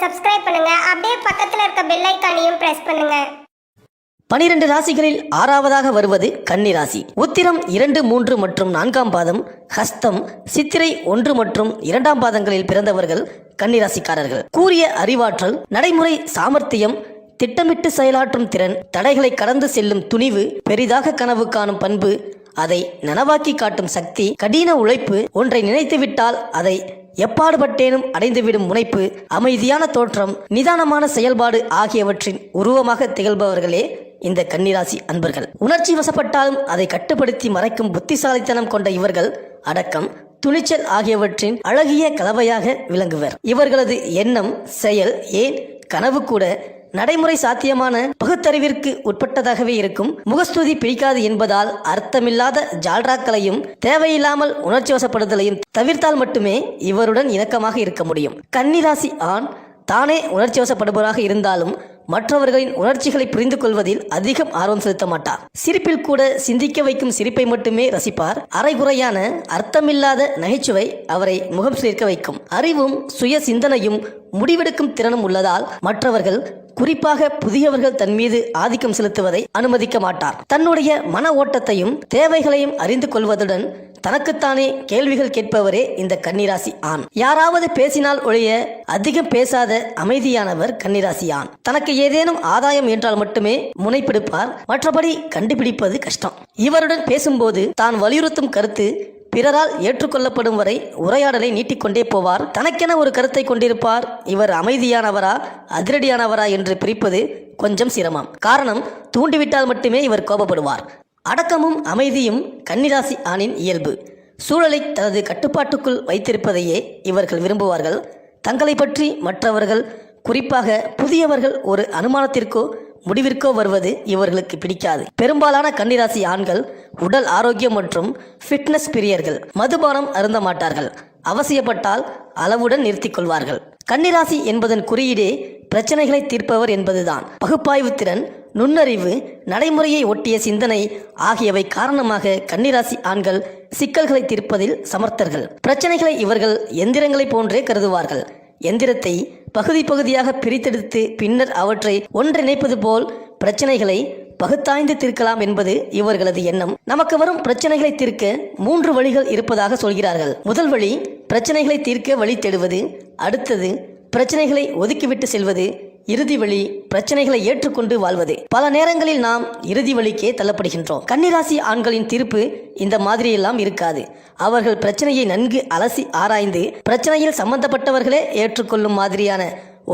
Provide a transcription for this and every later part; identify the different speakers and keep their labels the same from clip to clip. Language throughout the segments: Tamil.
Speaker 1: சப்ஸ்கிரைப் பண்ணுங்க. அப்படியே பக்கத்துல இருக்க பெல் ஐகானையும் பிரஸ் பண்ணுங்க.
Speaker 2: 12 ராசிகளில் 6வதாக வருவது கன்னி ராசி. உத்திரம் 2, 3 மற்றும் 4ஆம் பாதம், ஹஸ்தம், சித்திரை 1 மற்றும் 2ஆம் பாதங்களில் பிறந்தவர்கள் கன்னிராசிக்காரர்கள். கூறிய அறிவாற்றல், நடைமுறை சாமர்த்தியம், திட்டமிட்டு செயலாற்றும் திறன், தடைகளை கடந்து செல்லும் துணிவு, பெரிதாக கனவு காணும் பண்பு, அதை நனவாக்கி காட்டும் சக்தி, கடின உழைப்பு, ஒன்றை நினைத்துவிட்டால் அதை எப்பாடுபட்டேனும் அடைந்துவிடும் முனைப்பு, அமைதியான தோற்றம், நிதானமான செயல்பாடு ஆகியவற்றின் உருவமாக திகழ்பவர்களே இந்த கன்னிராசி அன்பர்கள். உணர்ச்சி வசப்பட்டாலும் அதை கட்டுப்படுத்தி மறைக்கும் புத்திசாலித்தனம் கொண்ட இவர்கள் அடக்கம், துணிச்சல் ஆகியவற்றின் அழகிய கலவையாக விளங்குவர். இவர்களது எண்ணம், செயல், ஏன் கனவு கூட நடைமுறை சாத்தியமான பகுத்தறிவிற்கு உட்பட்டதாகவே இருக்கும். முகஸ்துதி பிடிக்காது என்பதால் அர்த்தமில்லாத ஜால்ராக்களையும் தேவையில்லாமல் உணர்ச்சி வசப்படுதலையும் தவிர்த்தால் மட்டுமே இவருடன் இணக்கமாக இருக்க முடியும். கன்னிராசி ஆண் தானே உணர்ச்சி வசப்படுபவராக இருந்தாலும் மற்றவர்களின் உணர்ச்சிகளை புரிந்து கொள்வதில் அதிகம் ஆர்வம் செலுத்த மாட்டார். சிரிப்பில் கூட சிந்திக்க வைக்கும் சிரிப்பை மட்டுமே ரசிப்பார். அரைகுறையான அர்த்தமில்லாத நகைச்சுவை அவரை முகம் சிலிர்க்க வைக்கும். அறிவும் சுய சிந்தனையும் முடிவெடுக்கும் திறனும் உள்ளதால் மற்றவர்கள், குறிப்பாக புதியவர்கள் தன் மீது ஆதிக்கம் செலுத்துவதை அனுமதிக்க மாட்டார். தன்னுடைய மன ஓட்டத்தையும் தேவைகளையும் அறிந்து கொள்வதுடன் தனக்குத்தானே கேள்விகள் கேட்பவரே இந்த கன்னிராசி ஆண். யாராவது பேசினால் ஒழிய அதிகம் பேசாத அமைதியானவர் கன்னிராசி ஆண். தனக்கு ஏதேனும் ஆதாயம் என்றால் மட்டுமே முனைப்பெடுப்பார். மற்றபடி கண்டுபிடிப்பது கஷ்டம். இவருடன் பேசும்போது தான் வலியுறுத்தும் கருத்து பிறரால் ஏற்றுக்கொள்ளப்படும் வரை உரையாடலை நீட்டிக்கொண்டே போவார். தனக்கென ஒரு கருத்தை கொண்டிருப்பார். இவர் அமைதியானவரா அதிரடியானவரா என்று பிரிப்பது கொஞ்சம் சிரமம். காரணம், தூண்டிவிட்டால் மட்டுமே இவர் கோபப்படுவார். அடக்கமும் அமைதியும் கன்னிராசி ஆணின் இயல்பு. சூழலை தனது கட்டுப்பாட்டுக்குள் வைத்திருப்பதையே இவர்கள் விரும்புவார்கள். தங்களை பற்றி மற்றவர்கள், குறிப்பாக புதியவர்கள் ஒரு அனுமானத்திற்கோ முடிவிற்கோ வருவது இவர்களுக்கு பிடிக்காது. பெரும்பாலான கன்னிராசி ஆண்கள் உடல் ஆரோக்கியம் மற்றும் ஃபிட்னஸ் பிரியர்கள். மதுபானம் அருந்த மாட்டார்கள். அவசியப்பட்டால் அளவுடன் நிறுத்திக் கொள்வார்கள். கன்னிராசி என்பதன் குறியீடே பிரச்சனைகளை தீர்ப்பவர் என்பதுதான். பகுப்பாய்வு திறன், நுண்ணறிவு, நடைமுறையை ஒட்டிய சிந்தனை ஆகியவை காரணமாக கன்னிராசி ஆண்கள் சிக்கல்களை தீர்ப்பதில் சமர்த்தர்கள். பிரச்சனைகளை இவர்கள் எந்திரங்களை போன்றே கருதுவார்கள். எந்திரத்தை பகுதி பகுதியாக பிரித்தெடுத்து பின்னர் அவற்றை ஒன்றிணைப்பது போல் பிரச்சனைகளை பகுத்தாய்ந்து தீர்க்கலாம் என்பது இவர்களது எண்ணம். நமக்கு வரும் பிரச்சனைகளை தீர்க்க 3 வழிகள் இருப்பதாக சொல்கிறார்கள். முதல் வழி பிரச்சனைகளை தீர்க்க வழி தேடுவது. அடுத்தது பிரச்சனைகளை ஒதுக்கிவிட்டு செல்வது. இறுதி வழி பிரச்சனைகளை ஏற்றுக்கொண்டு வாழ்வது. பல நேரங்களில் நாம் இறுதி வழிக்கே தள்ளப்படுகின்றோம். கன்னிராசி ஆண்களின் தீர்ப்பு இந்த மாதிரியெல்லாம் இருக்காது. அவர்கள் பிரச்சனையை நன்கு அலசி ஆராய்ந்து பிரச்சனையில் சம்பந்தப்பட்டவர்களே ஏற்றுக்கொள்ளும் மாதிரியான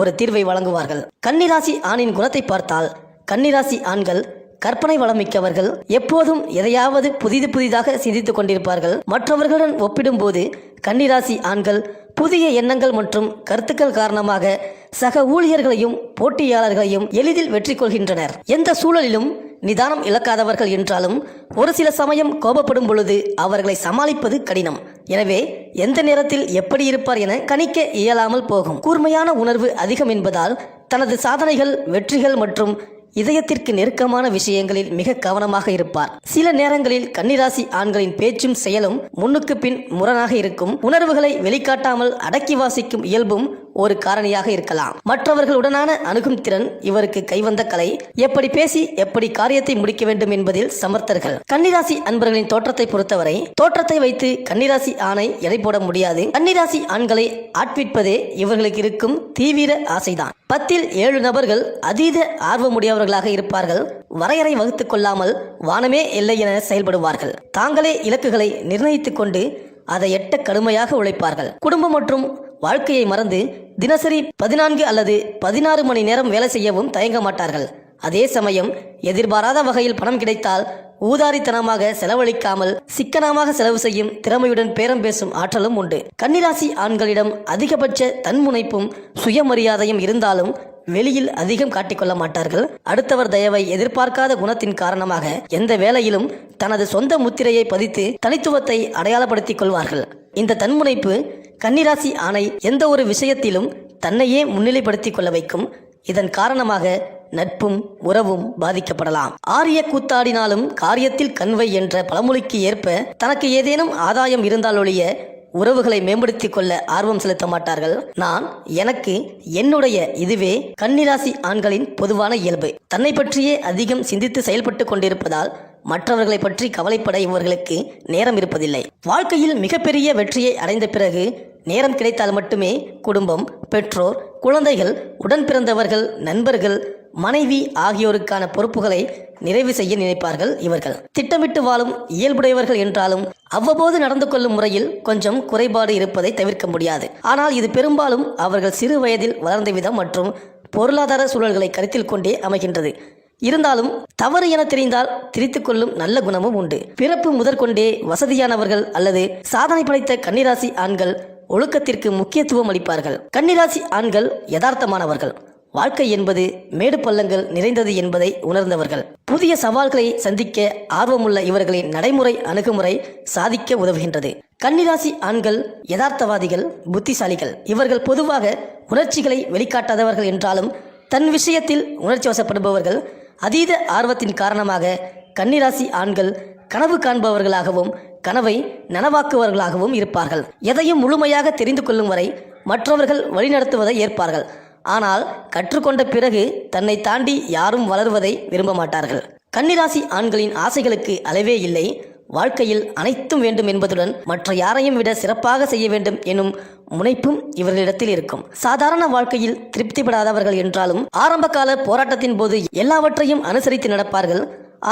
Speaker 2: ஒரு தீர்வை வழங்குவார்கள். கன்னிராசி ஆணின் குணத்தை பார்த்தால் கன்னிராசி ஆண்கள் கற்பனை வளமிக்கவர்கள். எப்போதும் எதையாவது புதிதாக சிந்தித்துக் கொண்டிருப்பார்கள். மற்றவர்களுடன் ஒப்பிடும்போது கன்னிராசி ஆண்கள் புதிய எண்ணங்கள் மற்றும் கருத்துக்கள் காரணமாக சக ஊழியர்களையும் போட்டியாளர்களையும் எளிதில் வெற்றி கொள்கின்றனர். எந்த சூழலிலும் நிதானம் இழக்காதவர்கள் என்றாலும் ஒரு சில சமயம் கோபப்படும் பொழுது அவர்களை சமாளிப்பது கடினம். எனவே எந்த நேரத்தில் எப்படி இருப்பார் என கணிக்க இயலாமல் போகும். கூர்மையான உணர்வு அதிகம் என்பதால் தனது சாதனைகள், வெற்றிகள் மற்றும் இதயத்திற்கு நெருக்கமான விஷயங்களில் மிக கவனமாக இருப்பார். சில நேரங்களில் கன்னிராசி ஆண்களின் பேச்சும் செயலும் முன்னுக்கு பின் முரணாக இருக்கும். உணர்வுகளை வெளிக்காட்டாமல் அடக்கி வாசிக்கும் இயல்பும் ஒரு காரணியாக இருக்கலாம். மற்றவர்களுடனான அணுகும் திறன் இவருக்கு கைவந்த கலை. எப்படி பேசி எப்படி காரியத்தை முடிக்க வேண்டும் என்பதில் சமர்த்தர்கள். கன்னிராசி அன்பர்களின் தோற்றத்தை பொறுத்தவரை தோற்றத்தை வைத்து கன்னிராசி ஆணை எடை போட முடியாது. கன்னிராசி ஆண்களை ஆட்விப்பதே இவர்களுக்கு இருக்கும் தீவிர ஆசைதான். 10ல் 7 நபர்கள் அதீத ஆர்வமுடையவர்களாக இருப்பார்கள். வரையறை வகுத்துக் கொள்ளாமல் வானமே எல்லை என செயல்படுவார்கள். தாங்களே இலக்குகளை நிர்ணயித்துக் கொண்டு அதை எட்ட கடுமையாக உழைப்பார்கள். குடும்பம் மற்றும் வாழ்க்கையை மறந்து தினசரி 14 அல்லது 16 மணி நேரம் வேலை செய்யவும் தயங்க மாட்டார்கள். அதே சமயம் எதிர்பாராத வகையில் பணம் கிடைத்தால் ஊதாரித்தனமாக செலவழிக்காமல் சிக்கனமாக செலவு செய்யும் திறமையுடன் பேரம் பேசும் ஆற்றலும் உண்டு. கன்னிராசி ஆண்களிடம் அதிகபட்ச தன்முனைப்பும் சுயமரியாதையும் இருந்தாலும் வெளியில் அதிகம் காட்டிக்கொள்ள மாட்டார்கள். அடுத்தவர் தயவை எதிர்பார்க்காத குணத்தின் காரணமாக எந்த வேலையிலும் தனது சொந்த முத்திரையை பதித்து தனித்துவத்தை அடையாளப்படுத்திக் கொள்வார்கள். இந்த தன்முனைப்பு கன்னிராசி ஆணை எந்த ஒரு விஷயத்திலும் தன்னையே முன்னிலைப்படுத்திக் கொள்ள வைக்கும். இதன் காரணமாக நட்பும் உறவும் பாதிக்கப்படலாம். ஆரிய கூத்தாடினாலும் காரியத்தில் கண்வை என்ற பழமொழிக்கு ஏற்ப தனக்கு ஏதேனும் ஆதாயம் இருந்தாலொழிய உறவுகளை மேம்படுத்திக் கொள்ள ஆர்வம் செலுத்த மாட்டார்கள். நான் எனக்கு என்னுடைய இதுவே கன்னிராசி ஆண்களின் பொதுவான இயல்பு. தன்னை பற்றியே அதிகம் சிந்தித்து செயல்பட்டு கொண்டிருப்பதால் மற்றவர்களை பற்றி கவலைப்பட இவர்களுக்கு நேரம் இருப்பதில்லை. வாழ்க்கையில் மிகப்பெரிய வெற்றியை அடைந்த பிறகு நேரம் கிடைத்தால் மட்டுமே குடும்பம், பெற்றோர், குழந்தைகள், உடன் பிறந்தவர்கள், நண்பர்கள், மனைவி ஆகியோருக்கான பொறுப்புகளை நிறைவு செய்ய நினைப்பார்கள். இவர்கள் திட்டமிட்டு வாழும் இயல்புடையவர்கள் என்றாலும் அவ்வப்போது நடந்து கொள்ளும் முறையில் கொஞ்சம் குறைபாடு இருப்பதை தவிர்க்க முடியாது. ஆனால் இது பெரும்பாலும் அவர்கள் சிறு வயதில் வளர்ந்த விதம் மற்றும் பொருளாதார சூழல்களை கருத்தில் கொண்டே அமைகின்றது. இருந்தாலும் தவறு என தெரிந்தால் திரித்துக் கொள்ளும் நல்ல குணமும் உண்டு. பிறப்பு முதற்கொண்டே வசதியானவர்கள் அல்லது சாதனை படைத்த கன்னிராசி ஆண்கள் ஒழுக்கத்திற்கு முக்கியத்துவம் அளிப்பார்கள். கன்னிராசி ஆண்கள் யதார்த்தமானவர்கள். வாழ்க்கை என்பது மேடு பள்ளங்கள் நிறைந்தது என்பதை உணர்ந்தவர்கள். புதிய சவால்களை சந்திக்க ஆர்வமுள்ள இவர்களின் நடைமுறை அணுகுமுறை சாதிக்க உதவுகின்றது. கன்னிராசி ஆண்கள் யதார்த்தவாதிகள், புத்திசாலிகள். இவர்கள் பொதுவாக உணர்ச்சிகளை வெளிக்காட்டாதவர்கள் என்றாலும் தன் விஷயத்தில் உணர்ச்சி வசப்படுபவர்கள். அதீத ஆர்வத்தின் காரணமாக கன்னிராசி ஆண்கள் கனவு காண்பவர்களாகவும் கனவை நனவாக்குவர்களாகவும் இருப்பார்கள். எதையும் முழுமையாக தெரிந்து கொள்ளும் வரை மற்றவர்கள் வழிநடத்துவதை ஏற்பார்கள். ஆனால் கற்றுக்கொண்ட பிறகு தன்னை தாண்டி யாரும் வளருவதை விரும்ப மாட்டார்கள். கன்னிராசி ஆண்களின் ஆசைகளுக்கு அளவே இல்லை. வாழ்க்கையில் அனைத்தும் வேண்டும் என்பதுடன் மற்ற யாரையும் விட சிறப்பாக செய்ய வேண்டும் எனும் முனைப்பும் இவர்களிடத்தில் இருக்கும். சாதாரண வாழ்க்கையில் திருப்திப்படாதவர்கள் என்றாலும் ஆரம்பகால போராட்டத்தின் போது எல்லாவற்றையும் அனுசரித்து நடப்பார்கள்.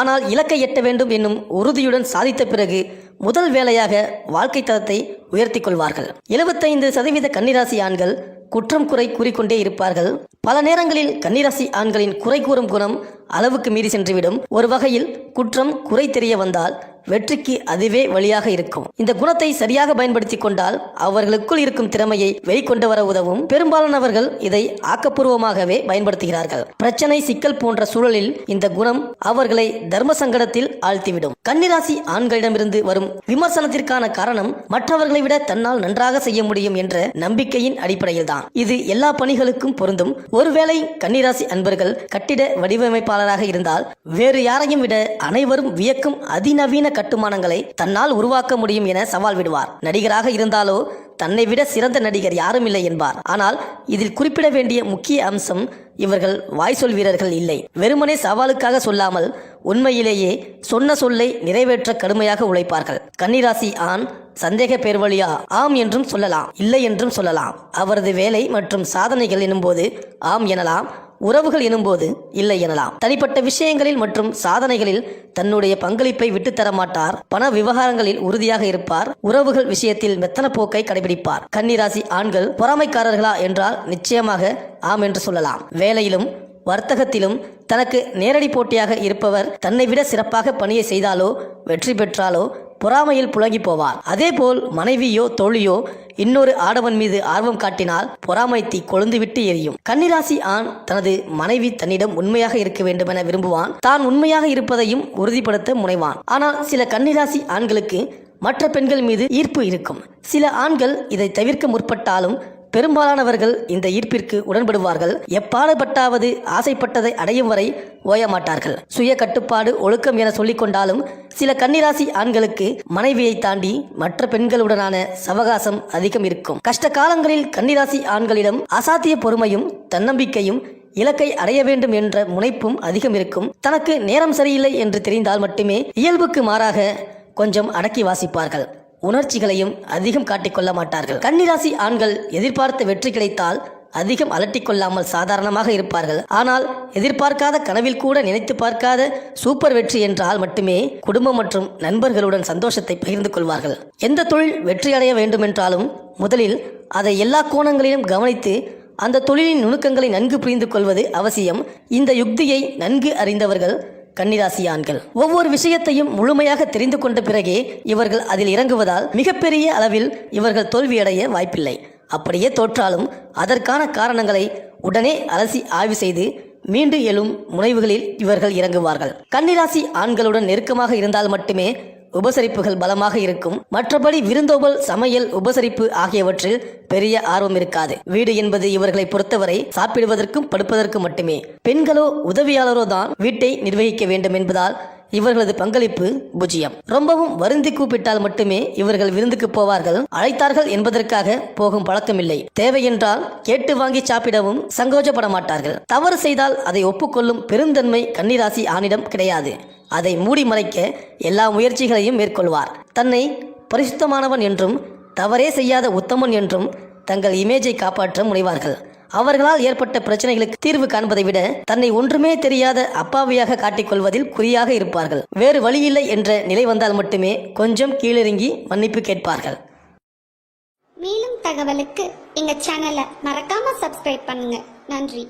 Speaker 2: ஆனால் இலக்கை எட்ட வேண்டும் என்னும் உறுதியுடன் சாதித்த பிறகு முதல் வேலையாக வாழ்க்கை தரத்தை உயர்த்தி கொள்வார்கள். 75% கன்னிராசி ஆண்கள் குற்றம் குறை கூறிக்கொண்டே இருப்பார்கள். பல நேரங்களில் கன்னிராசி ஆண்களின் குறை கூறும் குணம் அளவுக்கு மீறி சென்றுவிடும். ஒரு வகையில் குற்றம் குறை தெரிய வந்தால் வெற்றிக்கு அதுவே வழியாக இருக்கும். இந்த குணத்தை சரியாக பயன்படுத்தி கொண்டால் அவர்களுக்குள் இருக்கும் திறமையை வெளிக்கொண்டு வர உதவும். பெரும்பாலானவர்கள் இதை ஆக்கப்பூர்வமாகவே பயன்படுத்துகிறார்கள். பிரச்சனை, சிக்கல் போன்ற சூழலில் இந்த குணம் அவர்களை தர்ம சங்கடத்தில் ஆழ்த்திவிடும். கன்னிராசி ஆண்களிடமிருந்து வரும் விமர்சனத்திற்கான காரணம் மற்றவர்களை விட தன்னால் நன்றாக செய்ய முடியும் என்ற நம்பிக்கையின் அடிப்படையில் தான். இது எல்லா பணிகளுக்கும் பொருந்தும். ஒருவேளை கன்னிராசி அன்பர்கள் கட்டிட வடிவமைப்பாளராக இருந்தால் வேறு யாரையும் விட அனைவரும் வியக்கும் அதிநவீன கட்டுமானங்களை தன்னால் உருவாக்க முடியும் என சவால் விடுவார். நடிகராக இருந்தாலோ தன்னை விட சிறந்த நடிகர் யாரும் இல்லை என்பார். ஆனால் இதில் குறிப்பிட வேண்டிய முக்கிய அம்சம், இவர்கள் வாய் சொல் வீரர்கள் இல்லை. வெறுமனே சவாலுக்காக சொல்லாமல் உண்மையிலேயே சொன்ன சொல்லை நிறைவேற்ற கடுமையாக உழைப்பார்கள். கன்னிராசி ஆண் சந்தேக பேர் வழியா ஆம் என்றும் சொல்லலாம், இல்லை என்றும் சொல்லலாம். அவரது வேலை மற்றும் சாதனைகள் எனும்போது ஆம் எனலாம், உறவுகள் எனும்போது இல்லை எனலாம். தனிப்பட்ட விஷயங்களில் மற்றும் சாதனைகளில் தன்னுடைய பங்களிப்பை விட்டுத்தர மாட்டார். பண விவகாரங்களில் உறுதியாக இருப்பார். உறவுகள் விஷயத்தில் மெத்தன போக்கை கடைபிடிப்பார். கன்னிராசி ஆண்கள் பொறாமைக்காரர்களா என்றால் நிச்சயமாக ஆம் என்று சொல்லலாம். வேலையிலும் வர்த்தகத்திலும் தனக்கு நேரடி போட்டியாக இருப்பவர் தன்னை விட சிறப்பாக பணியை செய்தாலோ வெற்றி பெற்றாலோ பொறாமையில் புழங்கி போவார். அதேபோல் மனைவியோ தோழியோ இன்னொரு ஆடவன் மீது ஆர்வம் காட்டினால் பொறாமை தீ கொழுந்துவிட்டு எரியும். கன்னிராசி ஆண் தனது மனைவி தன்னிடம் உண்மையாக இருக்க வேண்டும் என விரும்புவான். தான் உண்மையாக இருப்பதையும் உறுதிப்படுத்த முனைவான். ஆனால் சில கன்னிராசி ஆண்களுக்கு மற்ற பெண்கள் மீது ஈர்ப்பு இருக்கும். சில ஆண்கள் இதை தவிர்க்க முற்பட்டாலும் பெரும்பாலானவர்கள் இந்த ஈர்ப்பிற்கு உடன்படுவார்கள். எப்பாடுபட்டாவது ஆசைப்பட்டதை அடையும் வரை ஓயமாட்டார்கள். சுய கட்டுப்பாடு, ஒழுக்கம் என சொல்லிக் கொண்டாலும் சில கன்னிராசி ஆண்களுக்கு மனைவியை தாண்டி மற்ற பெண்களுடனான சவகாசம் அதிகம் இருக்கும். கஷ்ட காலங்களில் கன்னிராசி ஆண்களிடம் அசாத்திய பொறுமையும் தன்னம்பிக்கையும் இலக்கை அடைய வேண்டும் என்ற முனைப்பும் அதிகம் இருக்கும். தனக்கு நேரம் சரியில்லை என்று தெரிந்தால் மட்டுமே இயல்புக்கு மாறாக கொஞ்சம் அடக்கி வாசிப்பார்கள். உணர்ச்சிகளையும் அதிகம் காட்டிக்கொள்ள மாட்டார்கள். கன்னிராசி ஆண்கள் எதிர்பார்த்த வெற்றி கிடைத்தால் அதிகம் அலட்டிக்கொள்ளாமல் சாதாரணமாக இருப்பார்கள். ஆனால் எதிர்பார்க்காத, கனவில் கூட நினைத்து பார்க்காத சூப்பர் வெற்றி என்றால் மட்டுமே குடும்பம் மற்றும் நண்பர்களுடன் சந்தோஷத்தை பகிர்ந்து கொள்வார்கள். எந்த தொழில் வெற்றியடைய வேண்டுமென்றாலும் முதலில் அதை எல்லா கோணங்களிலும் கவனித்து அந்த தொழிலின் நுணுக்கங்களை நன்கு புரிந்து கொள்வது அவசியம். இந்த யுக்தியை நன்கு அறிந்தவர்கள் கன்னிராசி ஆண்கள். ஒவ்வொரு விஷயத்தையும் முழுமையாக தெரிந்து கொண்ட பிறகே இவர்கள் அதில் இறங்குவதால் மிகப்பெரிய அளவில் இவர்கள் தோல்வியடைய வாய்ப்பில்லை. அப்படியே தோற்றாலும் அதற்கான காரணங்களை உடனே அலசி ஆய்வு செய்து மீண்டு எழும் முனைவுகளில் இவர்கள் இறங்குவார்கள். கன்னிராசி ஆண்களுடன் நெருக்கமாக இருந்தால் மட்டுமே உபசரிப்புகள் பலமாக இருக்கும். மற்றபடி விருந்தோம்பல், சமையல், உபசரிப்பு ஆகியவற்றில் பெரிய ஆர்வம் இருக்காது. வீடு என்பது இவர்களை பொறுத்தவரை சாப்பிடுவதற்கும் படுப்பதற்கும் மட்டுமே. பெண்களோ உதவியாளரோ தான் வீட்டை நிர்வகிக்க வேண்டும் என்பதால் இவர்களது பங்களிப்பு 0. ரொம்பவும் வருந்தி கூப்பிட்டால் மட்டுமே இவர்கள் விருந்துக்கு போவார்கள். அழைத்தார்கள் என்பதற்காக போகும் பழக்கமில்லை. தேவையென்றால் கேட்டு வாங்கி சாப்பிடவும் சங்கோஜப்பட மாட்டார்கள். தவறு செய்தால் அதை ஒப்புக்கொள்ளும் பெருந்தன்மை கன்னிராசி ஆணிடம் கிடையாது. அதை மூடி மறைக்க எல்லா முயற்சிகளையும் மேற்கொள்வார். தன்னை பரிசுத்தமானவன் என்றும் தவறே செய்யாத உத்தமன் என்றும் தங்கள் இமேஜை காப்பாற்ற முனைவார்கள். அவர்களால் ஏற்பட்ட பிரச்சனைகளுக்கு தீர்வு காண்பதை விட தன்னை ஒன்றுமே தெரியாத அப்பாவியாக காட்டிக்கொள்வதில் குறியாக இருப்பார்கள். வேறு வழியில்லை என்ற நிலை வந்தால் மட்டுமே கொஞ்சம் கீழிறங்கி மன்னிப்பு கேட்பார்கள்.
Speaker 1: மேலும் தகவலுக்கு எங்க சேனலை மறக்காம சப்ஸ்கிரைப் பண்ணுங்க. நன்றி.